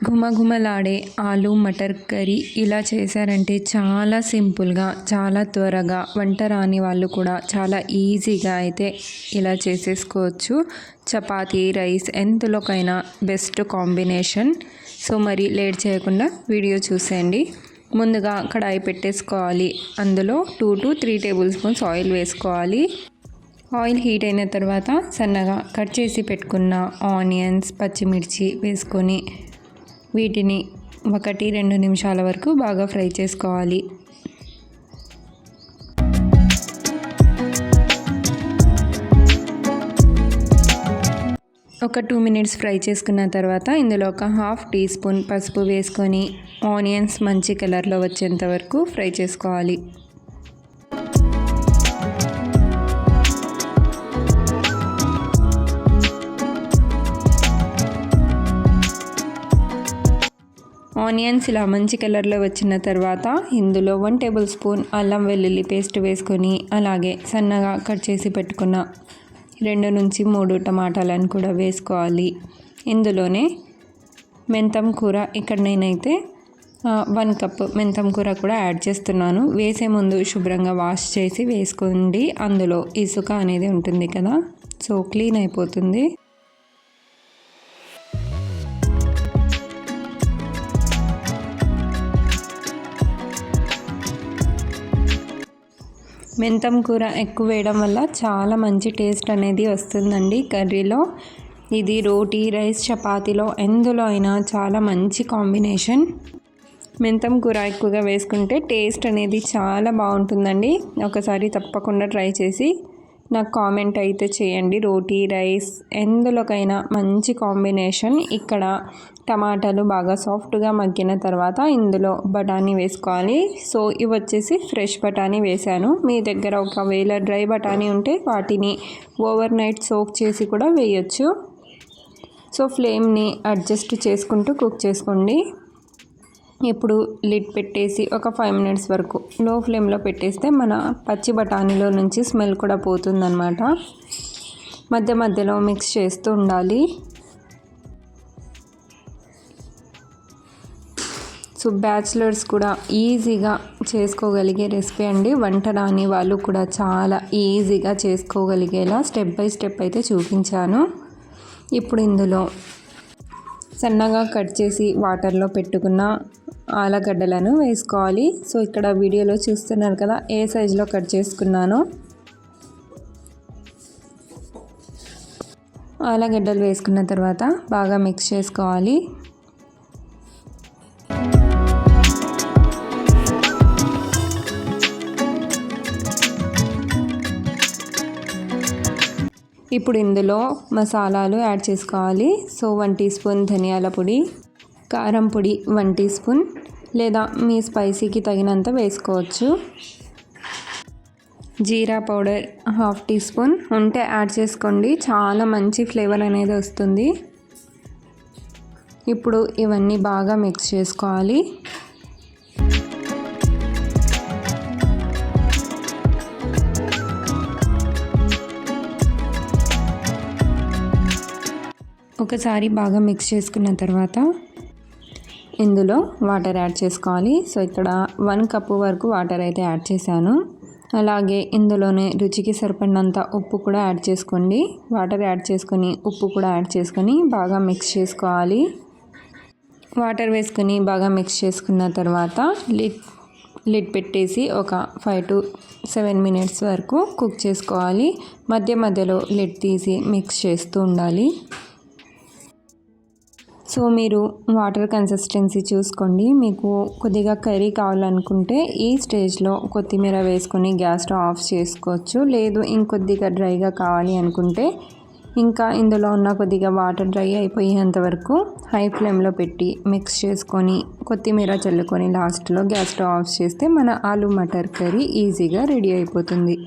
ఘుమఘుమలాడే ఆలు మటర్ కర్రీ ఇలా చేశారంటే చాలా సింపుల్గా, చాలా త్వరగా వంట రాని వాళ్ళు కూడా చాలా ఈజీగా అయితే ఇలా చేసేసుకోవచ్చు. చపాతీ, రైస్ ఎందులోకైనా బెస్ట్ కాంబినేషన్. సో మరి లేట్ చేయకుండా వీడియో చూసేయండి. ముందుగా కడాయి పెట్టేసుకోవాలి. అందులో 2 to 3 టేబుల్ స్పూన్స్ ఆయిల్ వేసుకోవాలి. ఆయిల్ హీట్ అయిన తర్వాత సన్నగా కట్ చేసి పెట్టుకున్న ఆనియన్స్, పచ్చిమిర్చి వేసుకొని వీటిని 1-2 నిమిషాల వరకు బాగా ఫ్రై చేసుకోవాలి. ఒక 2 మినిట్స్ ఫ్రై చేసుకున్న తర్వాత ఇందులో ఒక 1/2 టీ స్పూన్ పసుపు వేసుకొని ఆనియన్స్ మంచి కలర్లో వచ్చేంత వరకు ఫ్రై చేసుకోవాలి. ఆనియన్స్ ఇలా మంచి కలర్లో వచ్చిన తర్వాత ఇందులో 1 టేబుల్ స్పూన్ అల్లం వెల్లుల్లి పేస్ట్ వేసుకొని అలాగే సన్నగా కట్ చేసి పెట్టుకున్న 2 నుంచి 3 టమాటాలను కూడా వేసుకోవాలి. ఇందులోనే మెంతం కూర, ఇక్కడ నేనైతే 1 కప్ మెంతం కూర కూడా యాడ్ చేస్తున్నాను. వేసే ముందు శుభ్రంగా వాష్ చేసి వేసుకోండి. అందులో ఇసుక అనేది ఉంటుంది కదా, సో క్లీన్ అయిపోతుంది. మెంతం కూర ఎక్కువ వేయడం వల్ల చాలా మంచి టేస్ట్ అనేది వస్తుందండి కర్రీలో. ఇది రోటీ, రైస్, చపాతీలో ఎందులో అయినా చాలా మంచి కాంబినేషన్. మెంతం కూర ఎక్కువగా వేసుకుంటే టేస్ట్ అనేది చాలా బాగుంటుందండి. ఒకసారి తప్పకుండా ట్రై చేసి నాకు కామెంట్ అయితే చేయండి. రోటీ, రైస్ ఎందులోకైనా మంచి కాంబినేషన్. ఇక్కడ టమాటాలు బాగా సాఫ్ట్గా మగ్గిన తర్వాత ఇందులో బఠానీ వేసుకోవాలి. సో ఇవి వచ్చేసి ఫ్రెష్ బఠానీ వేశాను. మీ దగ్గర ఒకవేళ డ్రై బఠానీ ఉంటే వాటిని ఓవర్ నైట్ సోక్ చేసి కూడా వేయచ్చు. సో ఫ్లేమ్ని అడ్జస్ట్ చేసుకుంటూ కుక్ చేసుకోండి. ఇప్పుడు లిడ్ పెట్టేసి ఒక 5 మినిట్స్ వరకు లో ఫ్లేమ్లో పెట్టేస్తే మన పచ్చి బఠానీలో నుంచి స్మెల్ కూడా పోతుందన్నమాట. మధ్య మధ్యలో మిక్స్ చేస్తూ ఉండాలి. సో బ్యాచిలర్స్ కూడా ఈజీగా చేసుకోగలిగే రెసిపీ అండి. వంట రాని వాళ్ళు కూడా చాలా ఈజీగా చేసుకోగలిగేలా స్టెప్ బై స్టెప్ అయితే చూపించాను. ఇప్పుడు ఇందులో సన్నగా కట్ చేసి వాటర్లో పెట్టుకున్న ఆలుగడ్డలను వేసుకోవాలి. సో ఇక్కడ వీడియోలో చూస్తున్నారు కదా ఏ సైజులో కట్ చేసుకున్నానో. ఆలుగడ్డలు వేసుకున్న తర్వాత బాగా మిక్స్ చేసుకోవాలి. ఇప్పుడు ఇందులో మసాలాలు యాడ్ చేసుకోవాలి. సో 1 టీ స్పూన్ ధనియాల పొడి, కారం పొడి 1 టీ స్పూన్, లేదా మీ స్పైసీకి తగినంత వేసుకోవచ్చు. జీరా పౌడర్ 1/2 టీ స్పూన్ ఉంటే యాడ్ చేసుకోండి, చాలా మంచి ఫ్లేవర్ అనేది వస్తుంది. ఇప్పుడు ఇవన్నీ బాగా మిక్స్ చేసుకోవాలి. ఒకసారి బాగా మిక్స్ చేసుకున్న తర్వాత ఇందులో వాటర్ యాడ్ చేసుకోవాలి. సో ఇక్కడ 1 కప్పు వరకు వాటర్ అయితే యాడ్ చేశాను. అలాగే ఇందులోనే రుచికి సరిపడినంత ఉప్పు కూడా యాడ్ చేసుకోండి. వాటర్ యాడ్ చేసుకొని ఉప్పు కూడా యాడ్ చేసుకొని బాగా మిక్స్ చేసుకోవాలి. వాటర్ వేసుకొని బాగా మిక్స్ చేసుకున్న తర్వాత లిడ్ పెట్టేసి ఒక 5 to 7 మినిట్స్ వరకు కుక్ చేసుకోవాలి. మధ్య మధ్యలో లిడ్ తీసి మిక్స్ చేస్తూ ఉండాలి. సో మీరు వాటర్ కన్సిస్టెన్సీ చూసుకోండి. మీకు కొద్దిగా కర్రీ కావాలనుకుంటే ఈ స్టేజ్లో కొత్తిమీర వేసుకొని గ్యాస్ స్టవ్ ఆఫ్ చేసుకోవచ్చు. లేదు ఇంకొద్దిగా డ్రైగా కావాలి అనుకుంటే ఇంకా ఇందులో ఉన్న కొద్దిగా వాటర్ డ్రై అయిపోయేంత వరకు హై ఫ్లేమ్లో పెట్టి మిక్స్ చేసుకొని కొత్తిమీర చల్లుకొని లాస్ట్లో గ్యాస్ స్టవ్ ఆఫ్ చేస్తే మన ఆలు మటర్ కర్రీ ఈజీగా రెడీ అయిపోతుంది.